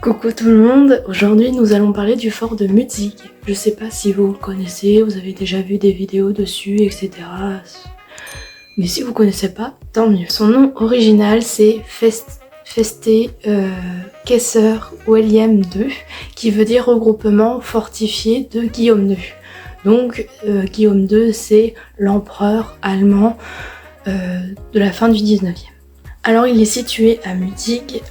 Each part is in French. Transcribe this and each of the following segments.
Coucou tout le monde, aujourd'hui nous allons parler du fort de Mutzig. Je sais pas si vous le connaissez, vous avez déjà vu des vidéos dessus, etc. Mais si vous connaissez pas, tant mieux. Son nom original c'est Feste Kaiser William II, qui veut dire regroupement fortifié de Guillaume II. Donc Guillaume II c'est l'empereur allemand de la fin du 19e. Alors il est situé à Mutzig,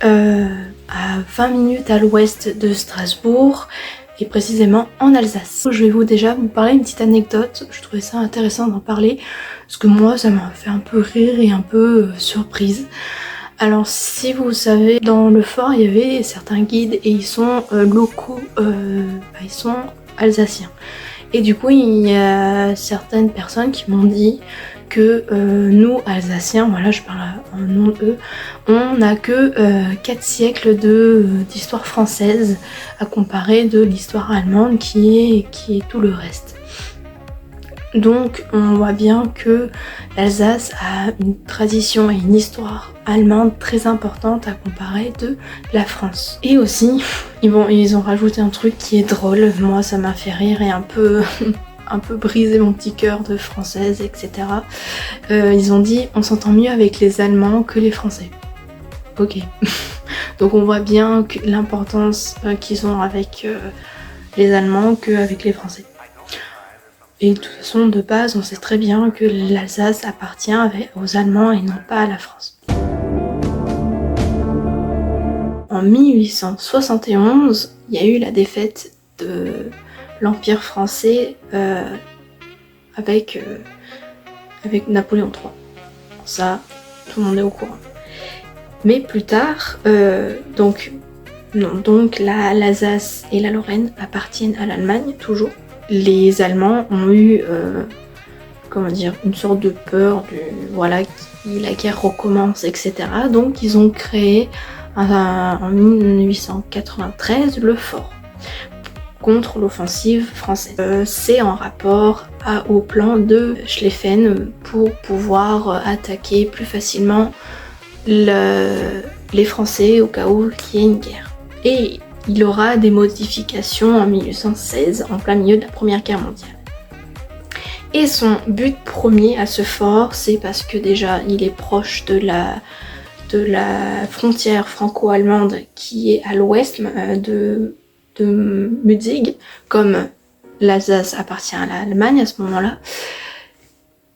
à 20 minutes à l'ouest de Strasbourg, et précisément en Alsace. Je vais vous parler une petite anecdote, je trouvais ça intéressant d'en parler, parce que moi ça m'a fait un peu rire et un peu surprise. Alors si vous savez, dans le fort il y avait certains guides et ils sont locaux, ils sont alsaciens. Et du coup il y a certaines personnes qui m'ont dit que nous Alsaciens, voilà je parle en nom d'eux, on n'a que 4 siècles d'histoire française à comparer de l'histoire allemande qui est tout le reste. Donc on voit bien que l'Alsace a une tradition et une histoire allemande très importante à comparer de la France. Et aussi, ils ont rajouté un truc qui est drôle, moi ça m'a fait rire et un peu brisé mon petit cœur de française, etc. Ils ont dit on s'entend mieux avec les Allemands que les Français. Ok. Donc on voit bien l'importance qu'ils ont avec les Allemands qu'avec les Français. Et de toute façon, de base, on sait très bien que l'Alsace appartient aux Allemands et non pas à la France. En 1871, il y a eu la défaite de l'Empire français avec Napoléon III. Ça, tout le monde est au courant. Mais plus tard, donc l'Alsace et la Lorraine appartiennent à l'Allemagne, toujours. Les Allemands ont eu une sorte de peur que la guerre recommence, etc. Donc ils ont créé en 1893 le fort contre l'offensive française. C'est en rapport au plan de Schlieffen pour pouvoir attaquer plus facilement les Français au cas où il y ait une guerre. Et il aura des modifications en 1816, en plein milieu de la Première Guerre mondiale. Et son but premier à ce fort, c'est parce que déjà il est proche de la frontière franco-allemande qui est à l'ouest de Mutzig, comme l'Alsace appartient à l'Allemagne à ce moment-là.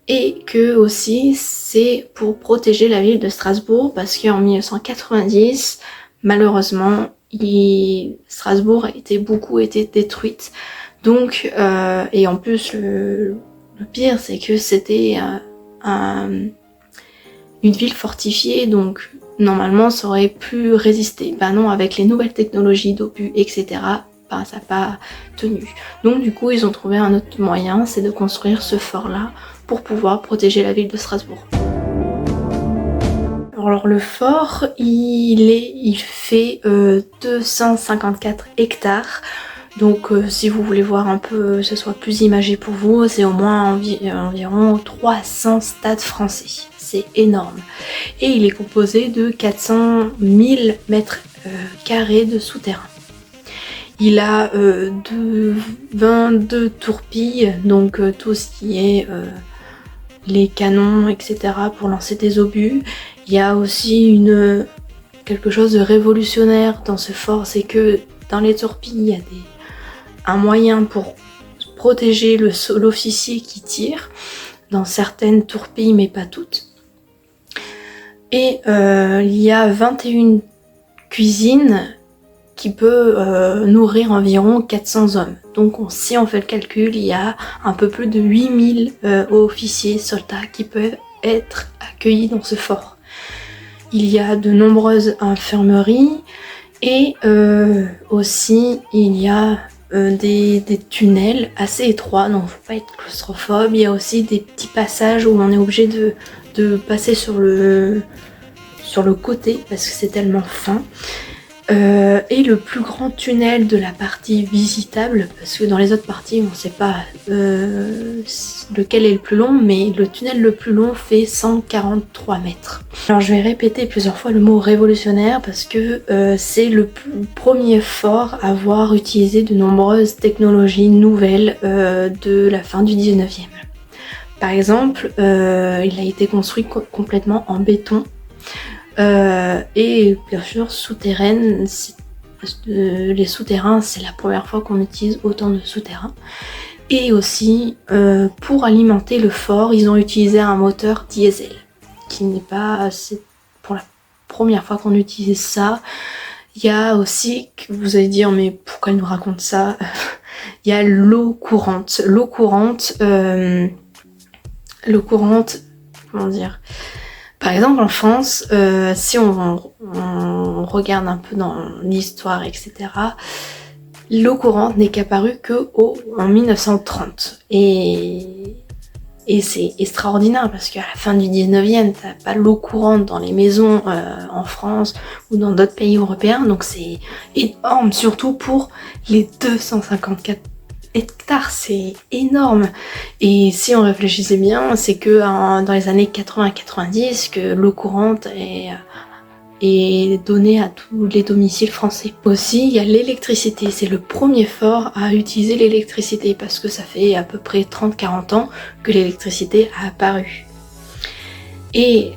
Et que aussi c'est pour protéger la ville de Strasbourg, parce qu'en 1990, malheureusement, Strasbourg a beaucoup été détruite. Donc, et en plus, le pire, c'est que c'était une ville fortifiée, donc normalement, ça aurait pu résister. Ben non, avec les nouvelles technologies d'obus, etc., ça n'a pas tenu. Donc du coup, ils ont trouvé un autre moyen, c'est de construire ce fort-là pour pouvoir protéger la ville de Strasbourg. Alors le fort, il fait 254 hectares. Donc si vous voulez voir un peu, ce soit plus imagé pour vous, c'est au moins environ 300 stades français. C'est énorme. Et il est composé de 400 000 mètres carrés de souterrain. Il a 22 tourpilles, donc tout ce qui est les canons, etc. pour lancer des obus. Il y a aussi quelque chose de révolutionnaire dans ce fort, c'est que dans les tourpilles, il y a un moyen pour protéger l'officier qui tire, dans certaines tourpilles, mais pas toutes. Et il y a 21 cuisines qui peut nourrir environ 400 hommes. Donc si on fait le calcul, il y a un peu plus de 8000 officiers, soldats qui peuvent être accueillis dans ce fort. Il y a de nombreuses infirmeries et aussi il y a des tunnels assez étroits, donc faut pas être claustrophobe. Il y a aussi des petits passages où on est obligé de passer sur le côté parce que c'est tellement fin. et le plus grand tunnel de la partie visitable, parce que dans les autres parties on ne sait pas lequel est le plus long, mais le tunnel le plus long fait 143 mètres. Alors je vais répéter plusieurs fois le mot révolutionnaire parce que c'est le premier fort à avoir utilisé de nombreuses technologies nouvelles de la fin du 19e. Par exemple, il a été construit complètement en béton. Et bien sûr souterraine, les souterrains c'est la première fois qu'on utilise autant de souterrains. Et aussi pour alimenter le fort ils ont utilisé un moteur diesel qui n'est pas, c'est pour la première fois qu'on utilise ça. Il y a aussi, que vous allez dire mais pourquoi il nous raconte ça, il y a l'eau courante, comment dire. Par exemple en France, si on regarde un peu dans l'histoire, etc., l'eau courante n'est qu'apparue en 1930. Et c'est extraordinaire parce qu'à la fin du 19e, t'as pas l'eau courante dans les maisons en France ou dans d'autres pays européens. Donc c'est énorme, surtout pour les 254 hectares, c'est énorme. Et si on réfléchissait bien, c'est que dans les années 80-90 que l'eau courante est donnée à tous les domiciles français. Aussi, il y a l'électricité. C'est le premier fort à utiliser l'électricité parce que ça fait à peu près 30-40 ans que l'électricité a apparu. Et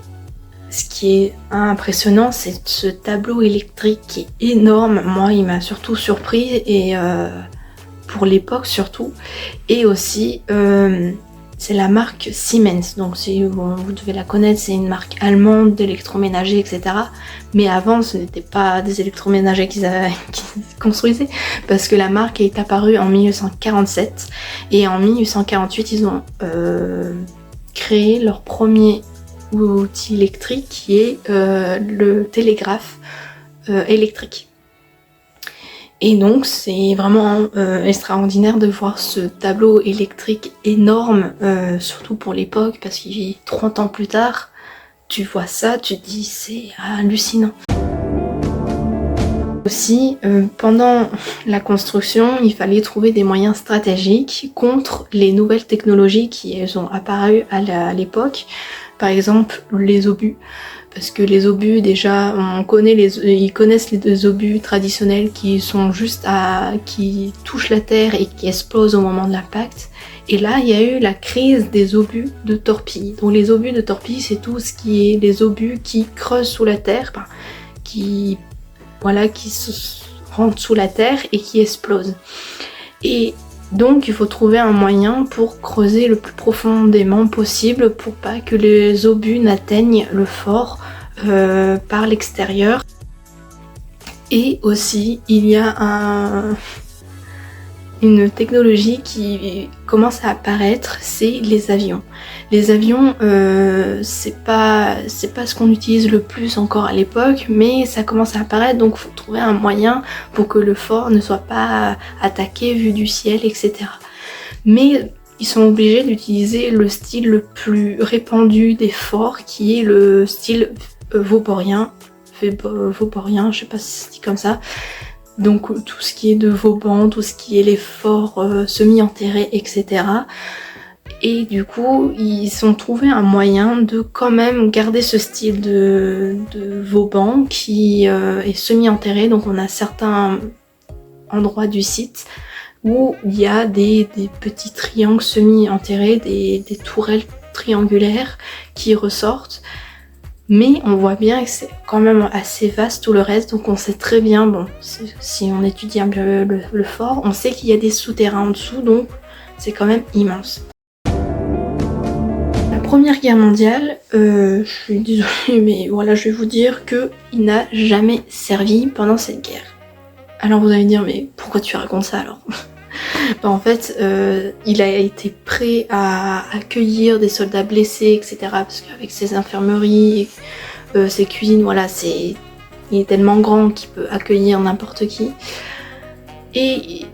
ce qui est impressionnant, c'est ce tableau électrique qui est énorme. Moi, il m'a surtout surpris et pour l'époque surtout, et aussi c'est la marque Siemens, donc vous devez la connaître, c'est une marque allemande d'électroménager, etc. Mais avant ce n'était pas des électroménagers qu'ils construisaient, parce que la marque est apparue en 1947 et en 1848 ils ont créé leur premier outil électrique qui est le télégraphe électrique. Et donc c'est vraiment extraordinaire de voir ce tableau électrique énorme, surtout pour l'époque, parce qu'il 30 ans plus tard, tu vois ça, tu te dis c'est hallucinant. Aussi, pendant la construction, il fallait trouver des moyens stratégiques contre les nouvelles technologies qui ont apparu à l'époque, par exemple les obus. Parce que les obus, déjà, ils connaissent les obus traditionnels qui sont qui touchent la terre et qui explosent au moment de l'impact. Et là, il y a eu la crise des obus de torpille. Donc les obus de torpille, c'est tout ce qui est les obus qui creusent sous la terre, qui se rentrent sous la terre et qui explosent. Et donc il faut trouver un moyen pour creuser le plus profondément possible pour pas que les obus n'atteignent le fort par l'extérieur. Et aussi il y a une technologie qui commence à apparaître, c'est les avions. Les avions, c'est pas ce qu'on utilise le plus encore à l'époque, mais ça commence à apparaître, donc il faut trouver un moyen pour que le fort ne soit pas attaqué vu du ciel, etc. Mais ils sont obligés d'utiliser le style le plus répandu des forts, qui est le style vauborien, je sais pas si c'est dit comme ça. Donc tout ce qui est de Vauban, tout ce qui est les forts semi-enterrés, etc. Et du coup, ils ont trouvé un moyen de quand même garder ce style de Vauban qui est semi-enterré. Donc on a certains endroits du site où il y a des petits triangles semi-enterrés, des tourelles triangulaires qui ressortent. Mais on voit bien que c'est quand même assez vaste tout le reste, donc on sait très bien, bon, si on étudie un peu le fort, on sait qu'il y a des souterrains en dessous, donc c'est quand même immense. La Première Guerre mondiale, je suis désolée, mais voilà, je vais vous dire qu'il n'a jamais servi pendant cette guerre. Alors vous allez me dire, mais pourquoi tu racontes ça alors? En fait, il a été prêt à accueillir des soldats blessés, etc. Parce qu'avec ses infirmeries, ses cuisines, voilà, il est tellement grand qu'il peut accueillir n'importe qui. Et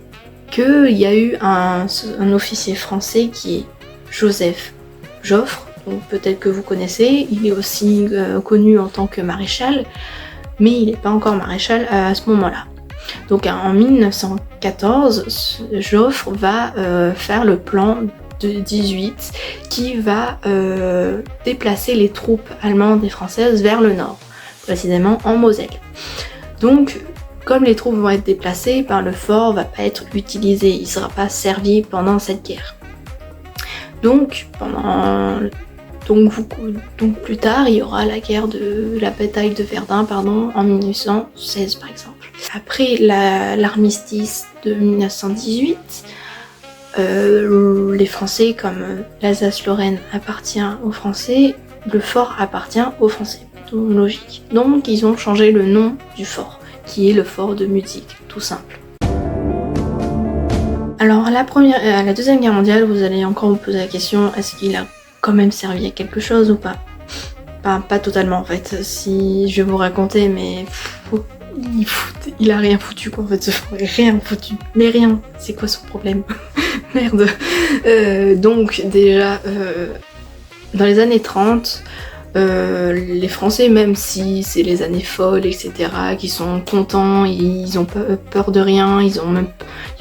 qu'il y a eu un officier français qui est Joseph Joffre, donc peut-être que vous connaissez, il est aussi connu en tant que maréchal. mais il n'est pas encore maréchal à ce moment-là. Donc en 1914, Joffre va faire le plan de 18 qui va déplacer les troupes allemandes et françaises vers le nord, précisément en Moselle. Donc comme les troupes vont être déplacées, le fort va pas être utilisé, il ne sera pas servi pendant cette guerre. Donc plus tard, il y aura la bataille de Verdun en 1916 par exemple. Après l'armistice de 1918, les Français, comme l'Alsace-Lorraine appartient aux Français, le fort appartient aux Français, tout logique. Donc ils ont changé le nom du fort, qui est le fort de Mutzig, tout simple. Alors à la Deuxième Guerre mondiale, vous allez encore vous poser la question, est-ce qu'il a quand même servi à quelque chose ou pas? Pas totalement en fait, si je vais vous raconter, mais il a rien foutu quoi en fait, ce fort, rien foutu, mais rien, c'est quoi son problème? Merde. Donc déjà, dans les années 30, les Français, même si c'est les années folles, etc., qui sont contents, ils ont peur de rien, ils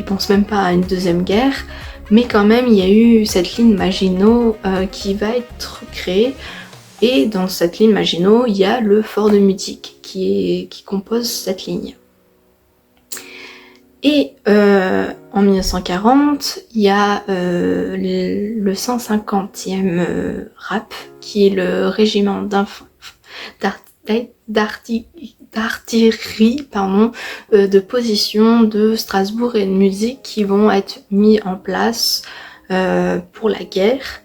pensent même pas à une deuxième guerre, mais quand même il y a eu cette ligne Maginot qui va être créée, et dans cette ligne Maginot il y a le fort de Mutzig qui compose cette ligne. Et en 1940, il y a le 150e RAP, qui est le régiment d'artillerie de position de Strasbourg et de Mutzig qui vont être mis en place pour la guerre.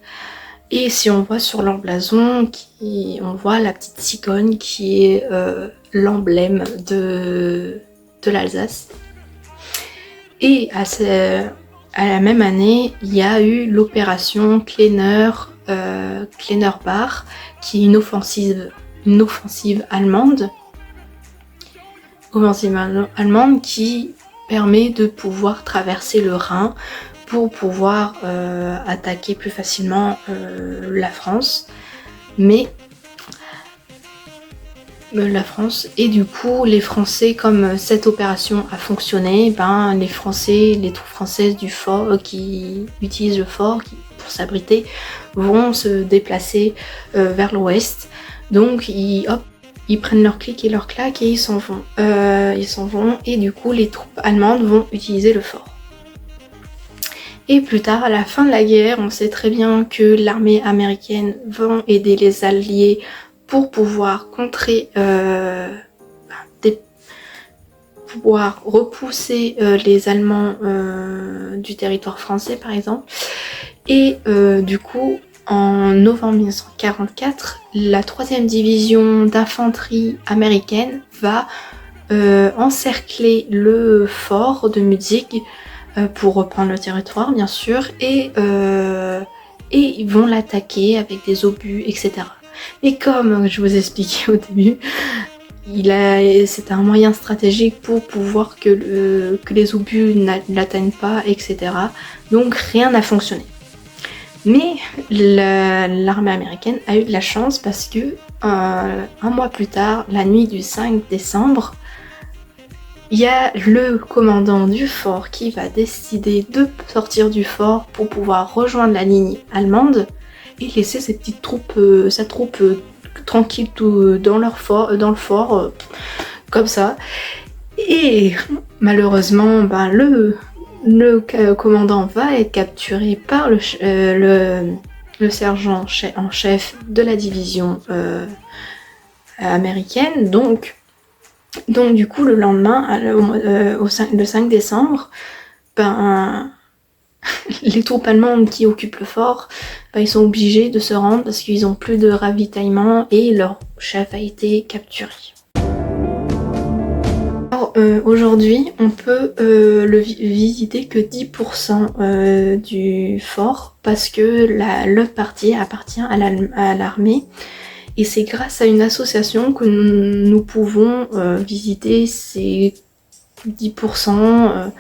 Et si on voit sur leur blason, on voit la petite cigogne qui est l'emblème de l'Alsace. Et à la même année, il y a eu l'opération Kleiner-Bar, qui est une offensive allemande qui permet de pouvoir traverser le Rhin pour pouvoir attaquer plus facilement la France. Et du coup les Français, comme cette opération a fonctionné, les troupes françaises du fort qui utilisent le fort pour s'abriter vont se déplacer vers l'ouest. Donc ils prennent leur clic et leur claque et ils s'en vont. Et du coup les troupes allemandes vont utiliser le fort. Et plus tard, à la fin de la guerre, on sait très bien que l'armée américaine va aider les Alliés pour pouvoir contrer, pouvoir repousser les Allemands du territoire français par exemple. Et du coup, en novembre 1944, la 3e division d'infanterie américaine va encercler le fort de Mutzig pour reprendre le territoire bien sûr, et ils vont l'attaquer avec des obus, etc. Et comme je vous expliquais au début, c'est un moyen stratégique pour pouvoir que les obus n'atteignent pas, etc. Donc rien n'a fonctionné. Mais l'armée américaine a eu de la chance parce que un mois plus tard, la nuit du 5 décembre, il y a le commandant du fort qui va décider de sortir du fort pour pouvoir rejoindre la ligne allemande et laisser sa troupe tranquille dans le fort, comme ça. Et malheureusement, le commandant va être capturé par le sergent en chef de la division américaine. Donc du coup, le lendemain, le 5 décembre, les troupes allemandes qui occupent le fort, ils sont obligés de se rendre parce qu'ils n'ont plus de ravitaillement et leur chef a été capturé. Alors, aujourd'hui, on peut visiter que 10% du fort parce que l'autre partie appartient à l'armée. Et c'est grâce à une association que nous pouvons visiter ces 10%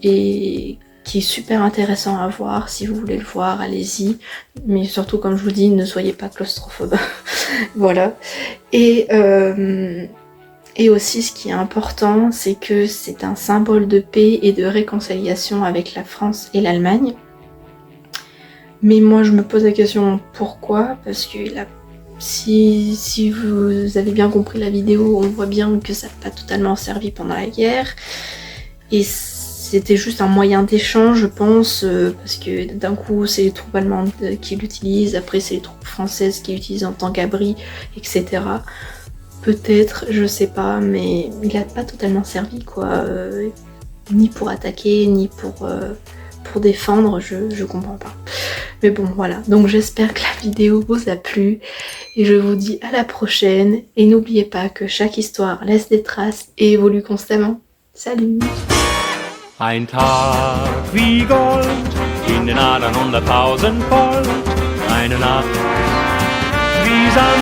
et qui est super intéressant à voir. Si vous voulez le voir, allez-y. Mais surtout, comme je vous dis, ne soyez pas claustrophobe. Voilà. Et Et aussi, ce qui est important, c'est que c'est un symbole de paix et de réconciliation avec la France et l'Allemagne. Mais moi, je me pose la question pourquoi, parce que si vous avez bien compris la vidéo, on voit bien que ça n'a pas totalement servi pendant la guerre. Et c'était juste un moyen d'échange, je pense, parce que d'un coup, c'est les troupes allemandes qui l'utilisent, après c'est les troupes françaises qui l'utilisent en tant qu'abri, etc. Peut-être, je sais pas, mais il a pas totalement servi, quoi. Ni pour attaquer, ni pour défendre, je comprends pas. Mais bon, voilà. Donc j'espère que la vidéo vous a plu. Et je vous dis à la prochaine. Et n'oubliez pas que chaque histoire laisse des traces et évolue constamment. Salut! Ein Tag wie Gold, in den Adern 100.000 Volt, eine Nacht wie Sand.